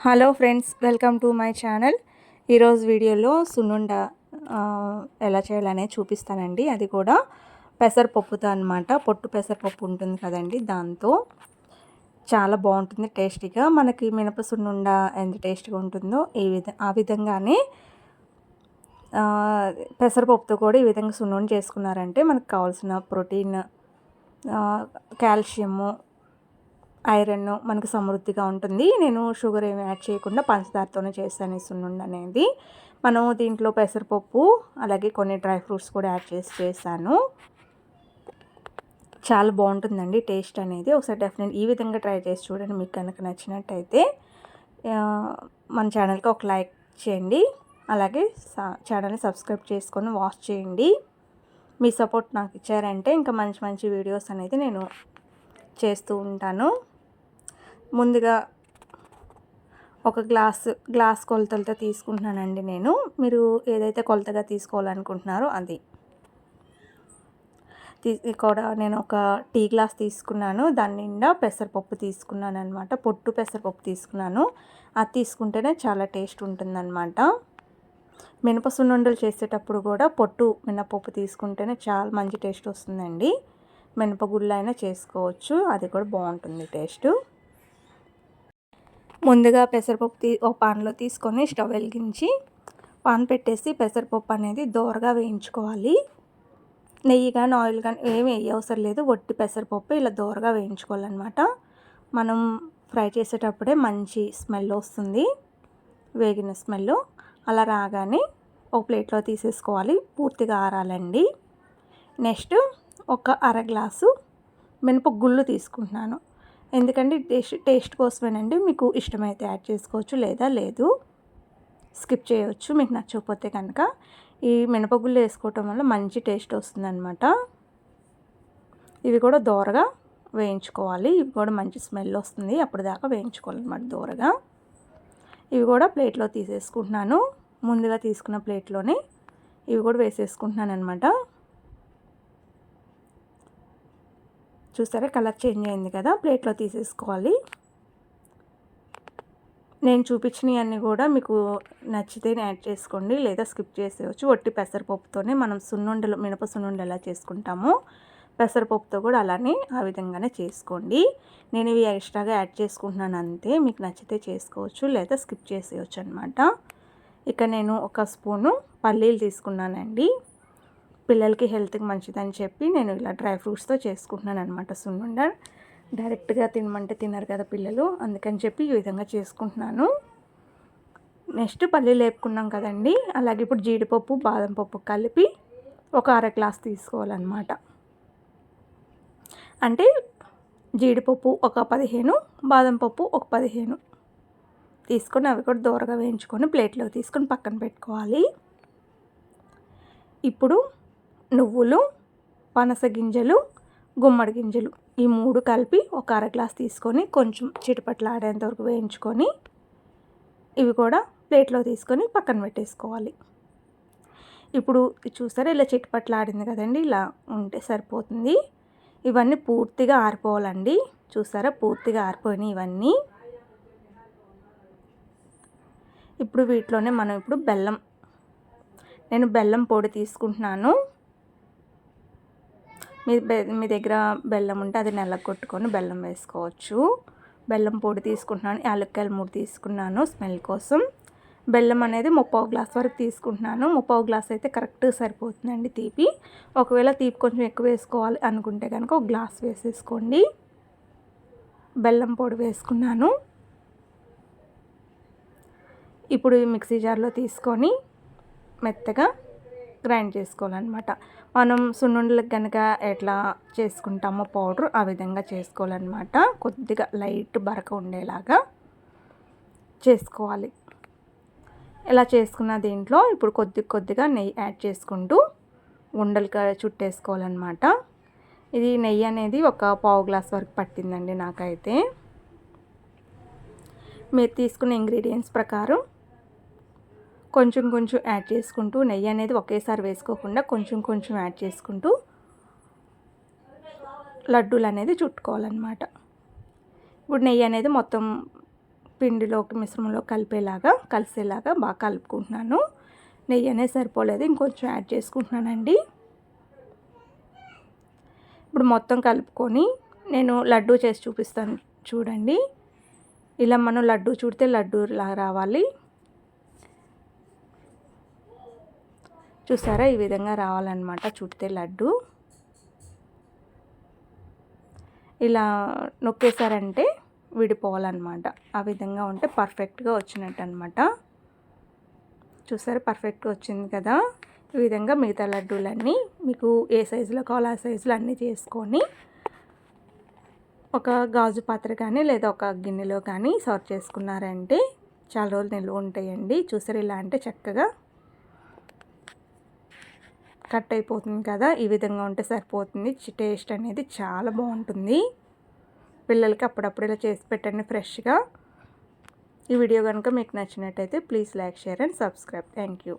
Hello friends, welcome to my channel. ఈరోజు వీడియోలో సున్నుండ ఎలా చేయాలనేది చూపిస్తానండి. అది కూడా పెసరపప్పుతో అనమాట. పొట్టు పెసరపప్పు ఉంటుంది కదండి, దాంతో చాలా బాగుంటుంది టేస్టీగా. మనకి మినప సున్నుండ ఎంత టేస్ట్గా ఉంటుందో ఆ విధంగానే పెసరపప్పుతో కూడా ఈ విధంగా సున్నుండ చేసుకున్నారంటే మనకు కావాల్సిన ప్రోటీన్, కాల్షియము, ఐరన్ మనకు సమృద్ధిగా ఉంటుంది. నేను షుగర్ ఏమి యాడ్ చేయకుండా పంచదారతోనే చేస్తాను ఈ సున్నుండ అనేది. మనం దీంట్లో పెసరపప్పు అలాగే కొన్ని డ్రై ఫ్రూట్స్ కూడా యాడ్ చేశాను. చాలా బాగుంటుందండి టేస్ట్ అనేది. ఒకసారి డెఫినెట్ ఈ విధంగా ట్రై చేసి చూడండి. మీకు కనుక నచ్చినట్టయితే మన ఛానల్కి ఒక లైక్ చేయండి, అలాగే ఛానల్ని సబ్స్క్రైబ్ చేసుకొని వాచ్ చేయండి. మీ సపోర్ట్ నాకు ఇచ్చారంటే ఇంకా మంచి మంచి వీడియోస్ అనేది నేను చేస్తూ ఉంటాను. ముందుగా ఒక గ్లాస్ కొలతలతో తీసుకుంటున్నానండి నేను. మీరు ఏదైతే కొలతగా తీసుకోవాలనుకుంటున్నారో అది కూడా నేను ఒక టీ గ్లాస్ తీసుకున్నాను. దాని నిండా పెసరపప్పు తీసుకున్నాను అనమాట. పొట్టు పెసరపప్పు తీసుకున్నాను. అది తీసుకుంటేనే చాలా టేస్ట్ ఉంటుందన్నమాట. మినప సున్నుండలు చేసేటప్పుడు కూడా పొట్టు మినపప్పు తీసుకుంటేనే చాలా మంచి టేస్ట్ వస్తుందండి. మినపగుళ్ళు అయినా చేసుకోవచ్చు, అది కూడా బాగుంటుంది టేస్ట్. ముందుగా పెసరపప్పు ఒక పాన్లో తీసుకొని స్టవ్ వెలిగించి పాన్ పెట్టేసి పెసరపప్పు అనేది దోరగా వేయించుకోవాలి. నెయ్యి కానీ ఆయిల్ కానీ ఏమి వేయవసరం లేదు. ఒట్టి పెసరపప్పు ఇలా దోరగా వేయించుకోవాలన్నమాట. మనం ఫ్రై చేసేటప్పుడే మంచి స్మెల్ వస్తుంది, వేగిన స్మెల్. అలా రాగానే ఒక ప్లేట్లో తీసేసుకోవాలి, పూర్తిగా ఆరాలండి. నెక్స్ట్ ఒక అర గ్లాసు మినపగుళ్ళు తీసుకుంటున్నాను. ఎందుకంటే టేస్ట్ కోసమేనండి. మీకు ఇష్టమైతే యాడ్ చేసుకోవచ్చు, లేదా లేదు స్కిప్ చేయవచ్చు మీకు నచ్చకపోతే కనుక. ఈ మినపగుళ్ళు వేసుకోవటం వల్ల మంచి టేస్ట్ వస్తుందన్నమాట. ఇవి కూడా దోరగా వేయించుకోవాలి. ఇవి కూడా మంచి స్మెల్ వస్తుంది, అప్పటిదాకా వేయించుకోవాలన్నమాట దోరగా. ఇవి కూడా ప్లేట్లో తీసేసుకుంటున్నాను. ముందుగా తీసుకున్న ప్లేట్లోనే ఇవి కూడా వేసేసుకుంటున్నాను అనమాట. చూసారా, కలర్ చేంజ్ అయింది కదా. ప్లేట్లో తీసేసుకోవాలి. నేను చూపించినవన్నీ కూడా మీకు నచ్చితే యాడ్ చేసుకోండి, లేదా స్కిప్ చేసేయచ్చు. ఒట్టి పెసరపప్పుతోనే మనం సున్నుండలు, మినప సున్నుండలు ఎలా చేసుకుంటామో పెసరపప్పుతో కూడా అలానే ఆ విధంగానే చేసుకోండి. నేను ఇవి ఎక్స్ట్రాగా యాడ్ చేసుకుంటున్నాను అంతే. మీకు నచ్చితే చేసుకోవచ్చు, లేదా స్కిప్ చేసేయచ్చు అనమాట. ఇక నేను ఒక స్పూను పల్లీలు తీసుకున్నానండి. పిల్లలకి హెల్త్కి మంచిదని చెప్పి నేను ఇలా డ్రై ఫ్రూట్స్తో చేసుకుంటున్నాను అనమాట సున్నుండ. డైరెక్ట్గా తినమంటే తినరు కదా పిల్లలు, అందుకని చెప్పి ఈ విధంగా చేసుకుంటున్నాను. నెక్స్ట్ పల్లీలు వేపుకున్నాం కదండి, అలాగే ఇప్పుడు జీడిపప్పు, బాదం పప్పు కలిపి ఒక అర గ్లాస్ తీసుకోవాలన్నమాట. అంటే జీడిపప్పు ఒక 15, బాదం పప్పు ఒక 15 తీసుకొని అవి కూడా దూరగా వేయించుకొని ప్లేట్లో తీసుకొని పక్కన పెట్టుకోవాలి. ఇప్పుడు నువ్వులు, పనస గింజలు, గుమ్మడి గింజలు ఈ 3 కలిపి ఒక అర గ్లాస్ తీసుకొని కొంచెం చిటపట్లాడేంత వరకు వేయించుకొని ఇవి కూడా ప్లేట్లో తీసుకొని పక్కన పెట్టేసుకోవాలి. ఇప్పుడు చూసారా, ఇలా చిటపట్లాడింది కదండి, ఇలా ఉంటే సరిపోతుంది. ఇవన్నీ పూర్తిగా ఆరిపోవాలండి. చూసారా, పూర్తిగా ఆరిపోయినాయి ఇవన్నీ. ఇప్పుడు వీటిలోనే మనం ఇప్పుడు నేను బెల్లం పొడి తీసుకుంటున్నాను. మీ దగ్గర బెల్లం ఉంటే అది నల్లగొట్టుకొని బెల్లం వేసుకోవచ్చు. బెల్లం పొడి తీసుకుంటున్నాను. యాలక్కాయలు 3 తీసుకున్నాను స్మెల్ కోసం. బెల్లం అనేది 3/4 గ్లాస్ వరకు తీసుకుంటున్నాను. 3/4 గ్లాస్ అయితే కరెక్ట్ సరిపోతుందండి తీపి. ఒకవేళ తీపి కొంచెం ఎక్కువ వేసుకోవాలి అనుకుంటే కనుక ఒక గ్లాస్ వేసేసుకోండి. బెల్లం పొడి వేసుకున్నాను. ఇప్పుడు మిక్సీ జార్లో తీసుకొని మెత్తగా గ్రైండ్ చేసుకోవాలన్నమాట. మనం సున్నుండలకు కనుక ఎట్లా చేసుకుంటామో పౌడర్ ఆ విధంగా చేసుకోవాలన్నమాట. కొద్దిగా లైట్ బరక ఉండేలాగా చేసుకోవాలి. ఇలా చేసుకున్న దీంట్లో ఇప్పుడు కొద్దిగా నెయ్యి యాడ్ చేసుకుంటూ ఉండలుగా చుట్టేసుకోవాలన్నమాట. ఇది నెయ్యి అనేది ఒక 1/4 గ్లాస్ వరకు పట్టిందండి నాకైతే. మీరు తీసుకున్న ఇంగ్రీడియంట్స్ ప్రకారం కొంచెం యాడ్ చేసుకుంటూ, నెయ్యి అనేది ఒకేసారి వేసుకోకుండా కొంచెం యాడ్ చేసుకుంటూ లడ్డూలు అనేది చుట్టుకోవాలన్నమాట. ఇప్పుడు నెయ్యి అనేది మొత్తం పిండిలోకి మిశ్రమంలో కలిసేలాగా బాగా కలుపుకుంటున్నాను. నెయ్యి అనేది సరిపోలేదు, ఇంకొంచెం యాడ్ చేసుకుంటున్నానండి. ఇప్పుడు మొత్తం కలుపుకొని నేను లడ్డూ చేసి చూపిస్తాను చూడండి. ఇలా మనం లడ్డూ చుడితే లడ్డూలా రావాలి. చూసారా, ఈ విధంగా రావాలన్నమాట చుడితే లడ్డు. ఇలా నొక్కేసారంటే విడిపోవాలన్నమాట. ఆ విధంగా ఉంటే పర్ఫెక్ట్గా వచ్చినట్టు అనమాట. చూసారా, పర్ఫెక్ట్గా వచ్చింది కదా. ఈ విధంగా మిగతా లడ్డూలన్నీ మీకు ఏ సైజులో కావాలో ఆ సైజులో అన్నీ చేసుకొని ఒక గాజు పాత్ర కానీ లేదా ఒక గిన్నెలో కానీ సర్వ్ చేసుకున్నారంటే చాలా రోజులు నిల్వ ఉంటాయండి. చూసారు, ఇలా అంటే చక్కగా కట్ అయిపోతుంది కదా. ఈ విధంగా ఉంటే సరిపోతుంది. టేస్ట్ అనేది చాలా బాగుంటుంది. పిల్లలకి అప్పుడప్పుడు ఇలా చేసి పెట్టండి ఫ్రెష్గా. ఈ వీడియో కనుక మీకు నచ్చినట్టయితే please like, share and subscribe. Thank you.